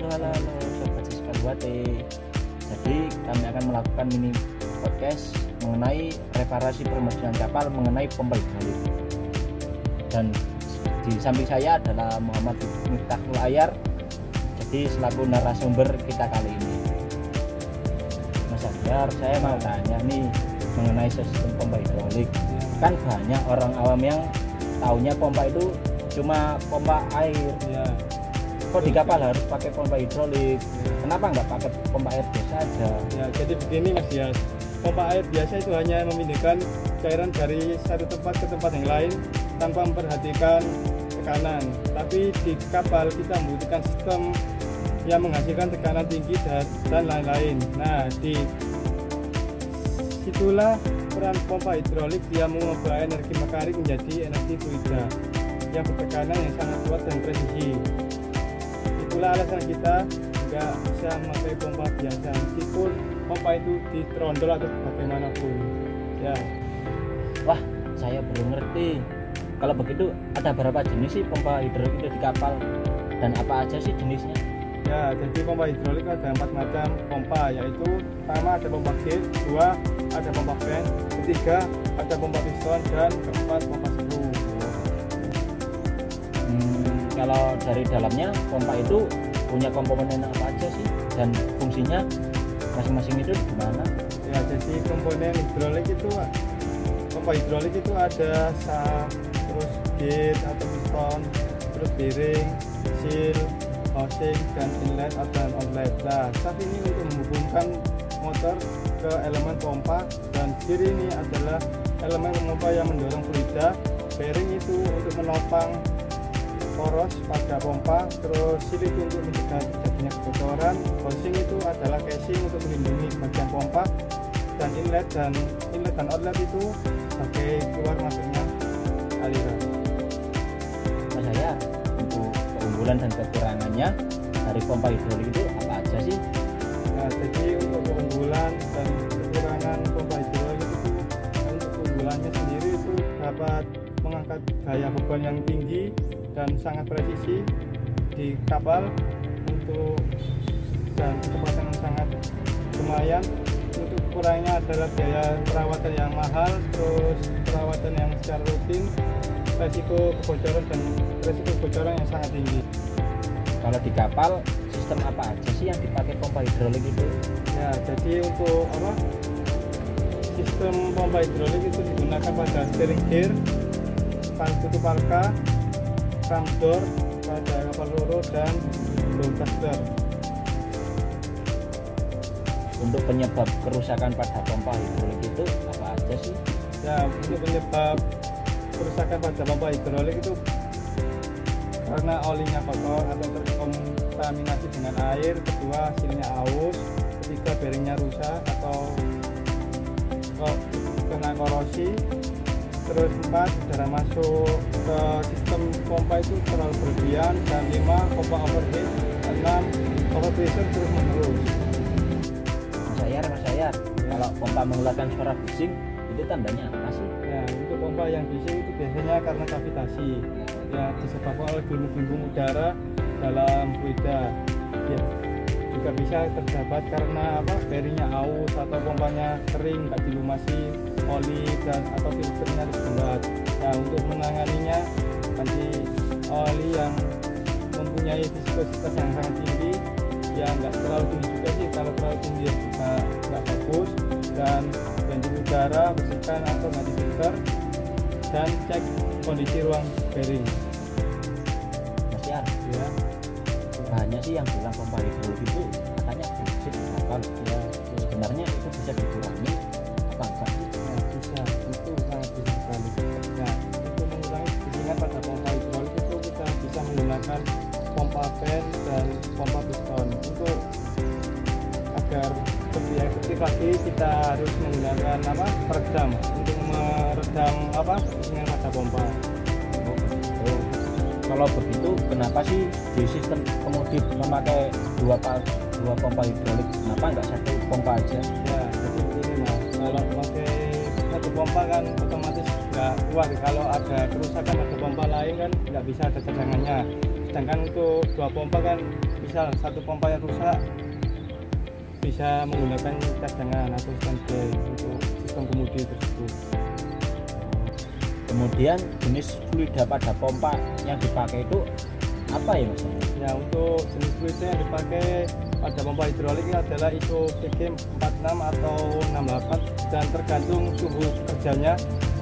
halo Sobat Siskaluwate. Jadi kami akan melakukan mini podcast mengenai reparasi permodalan kapal mengenai pompa hidrolik. Dan di samping saya adalah Muhammad Miftahul Ayar. Jadi selaku narasumber kita kali ini. Mas Ayar, saya mau tanya nih mengenai sistem pompa hidrolik. Kan banyak orang awam yang taunya pompa itu cuma pompa air. Ya. Kok di kapal harus pakai pompa hidrolik? Kenapa nggak pakai pompa air biasa aja? Ya, jadi begini Mas Dias. Pompa air biasa itu hanya memindahkan cairan dari satu tempat ke tempat yang lain tanpa memperhatikan tekanan. Tapi di kapal kita membutuhkan sistem yang menghasilkan tekanan tinggi dan lain-lain. Nah, di situlah peran pompa hidrolik, dia mengubah energi mekanik menjadi energi fluida yang bertekanan yang sangat kuat dan presisi. Itulah alasan kita nggak bisa memakai pompa biasa, meskipun pompa itu ditrondol atau bagaimanapun. Ya. Wah, saya belum ngerti. Kalau begitu ada berapa jenis sih pompa hidrolik itu di kapal? Dan apa aja sih jenisnya? Ya, jadi pompa hidrolik ada 4 macam pompa, yaitu pertama ada pompa gate, 2 ada pompa fan, ketiga ada pompa piston, dan keempat pompa skru. Kalau dari dalamnya pompa itu punya komponen apa aja sih? Dan fungsinya masing-masing itu gimana? Ya, jadi komponen hidrolik itu, pompa hidrolik itu ada sap, terus gate atau piston, terus bearing, seal, housing, dan inlet dan outlet. Nah, sap ini untuk menghubungkan motor ke elemen pompa, dan gear ini adalah elemen pompa yang mendorong fluida. Bearing itu untuk menopang poros pada pompa, terus seal itu untuk mencegah terjadinya kebocoran. Housing itu adalah casing untuk melindungi bagian pompa, dan inlet dan outlet itu sebagai keluar masuknya aliran. Mas saya untuk keunggulan dan kekurangannya dari pompa hidrolik itu apa aja sih? Nah, jadi untuk keunggulan dan kekurangan pompa hidrolik itu, untuk keunggulannya sendiri itu dapat mengangkat gaya beban yang tinggi dan sangat presisi di kapal, dan kecepatan yang sangat lumayan. Untuk kurangnya adalah biaya perawatan yang mahal, terus perawatan yang secara rutin, resiko kebocoran yang sangat tinggi. Kalau di kapal sistem apa aja sih yang dipakai pompa hidrolik itu? Ya, jadi untuk sistem pompa hidrolik itu digunakan pada steering gear, tutup palka, ram door pada kapal loro, dan down thruster. Untuk penyebab kerusakan pada pompa hidrolik itu apa aja sih? Ya, untuk penyebab kerusakan pada pompa hidrolik itu karena olinya kotor atau terkontaminasi dengan air, kedua silnya aus, ketiga bearingnya rusak atau kena korosi, terus 4 udara masuk ke sistem pompa itu terlalu berlebihan, dan 5 pompa overheat, 6 overpressure terus menerus. Mas Ayar, kalau pompa mengeluarkan suara bising itu tandanya apa sih? Ya, untuk pompa yang bising itu biasanya karena kavitasi, ya disebabkan oleh gelembung udara dalam fluida. Ya, juga bisa terdapat karena bearingnya aus atau pompanya kering, nggak dilumasi oli, dan atau filternya terbuat. Nah, untuk menanganinya ganti oli yang mempunyai viskositas yang sangat tinggi, ya nggak terlalu tinggi juga sih, kalau terlalu tinggi juga nggak bagus, dan ganti udara, bersihkan atau ganti filter, dan cek kondisi ruang bearing. Mas Yar, Ya, banyak sih yang bilang pompa hidrolik itu katanya bullshit kapal. Ya, sebenarnya itu bisa dikurangi apa enggak sih? nah, bisa, itu sangat bisa sekali. Nah, untuk mengurangi kebisingan pada pompa hidrolik itu kita bisa menggunakan pompa fan dan pompa piston. Untuk agar lebih efektif lagi, kita harus menggunakan peredam untuk meredam kebisingan pada pompa. Oh, kalau begitu kenapa sih di sistem kemudi memakai dua pompa hidrolik? Kenapa nggak satu pompa aja? Ya, jadi begini Mas, kalau pakai satu pompa kan otomatis nggak kuat. Kalau ada kerusakan pada pompa lain kan nggak bisa ada cadangannya. Sedangkan untuk 2 pompa kan misal 1 pompa yang rusak bisa menggunakan cadangan atau standby untuk sistem kemudi tersebut. Kemudian jenis fluida pada pompa yang dipakai itu apa ya Mas? Ya, untuk jenis fluida yang dipakai pada pompa hidrolik adalah ISO VG 46 atau 68 dan tergantung suhu kerjanya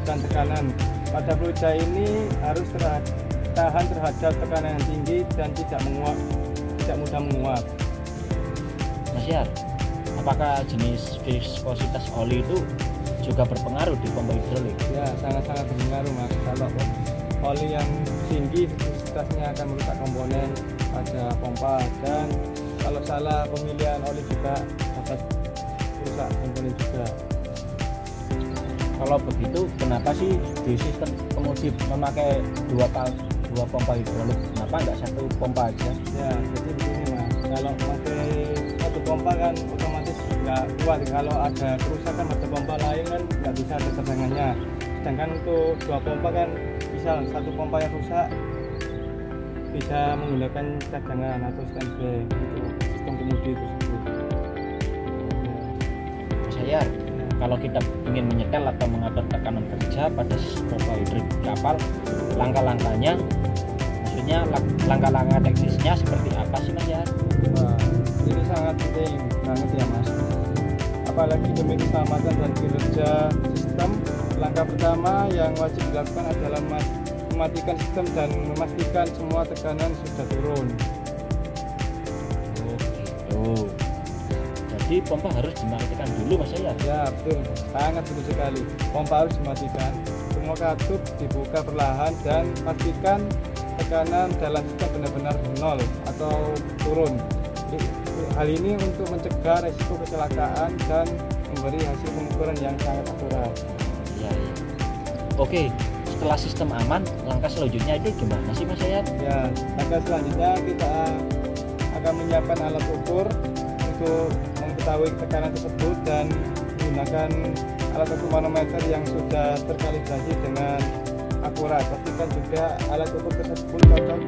dan tekanan. Pada fluida ini harus tahan terhadap tekanan yang tinggi dan tidak mudah menguap. Mas Yar, apakah jenis viskositas oli itu juga berpengaruh di pompa hidrolik? Ya, sangat-sangat berpengaruh Mas. Kalau oli yang tinggi viskositasnya akan merusak komponen pada pompa, dan kalau salah pemilihan oli juga dapat merusak komponen juga. Kalau begitu, kenapa sih di sistem kemudi memakai dua pompa hidrolik? Kenapa nggak 1 pompa aja? Ya, jadi begini Mas, kalau pakai 1 pompa kan otomatis nggak kuat. Kalau ada kerusakan pada pompa lain kan nggak bisa ada cadangannya. Sedangkan untuk 2 pompa kan misal 1 pompa yang rusak bisa menggunakan cadangan atau standby untuk sistem kemudi tersebut. Mas Yar, kalau kita ingin menyetel atau mengatur tekanan kerja pada pompa hidrolik kapal, langkah-langkahnya, maksudnya langkah-langkah teknisnya seperti apa sih Mas Yar? Wah, ini sangat penting banget ya Mas. Apalagi demi keselamatan dan kinerja sistem, langkah pertama yang wajib dilakukan adalah mematikan sistem dan memastikan semua tekanan sudah turun. Oh gitu. Jadi pompa harus dimatikan dulu Mas Yar? Ya betul, sangat betul sekali. Pompa harus dimatikan, semua katup dibuka perlahan dan pastikan tekanan dalam sistem benar-benar nol atau turun. Hal ini untuk mencegah resiko kecelakaan dan memberi hasil pengukuran yang sangat akurat. Iya. Oke, setelah sistem aman, langkah selanjutnya itu gimana sih Mas Yar? Ya, langkah selanjutnya kita akan menyiapkan alat ukur untuk mengetahui tekanan tersebut dan menggunakan alat ukur manometer yang sudah terkalibrasi dengan akurat. Pastikan juga alat ukur tersebut cocok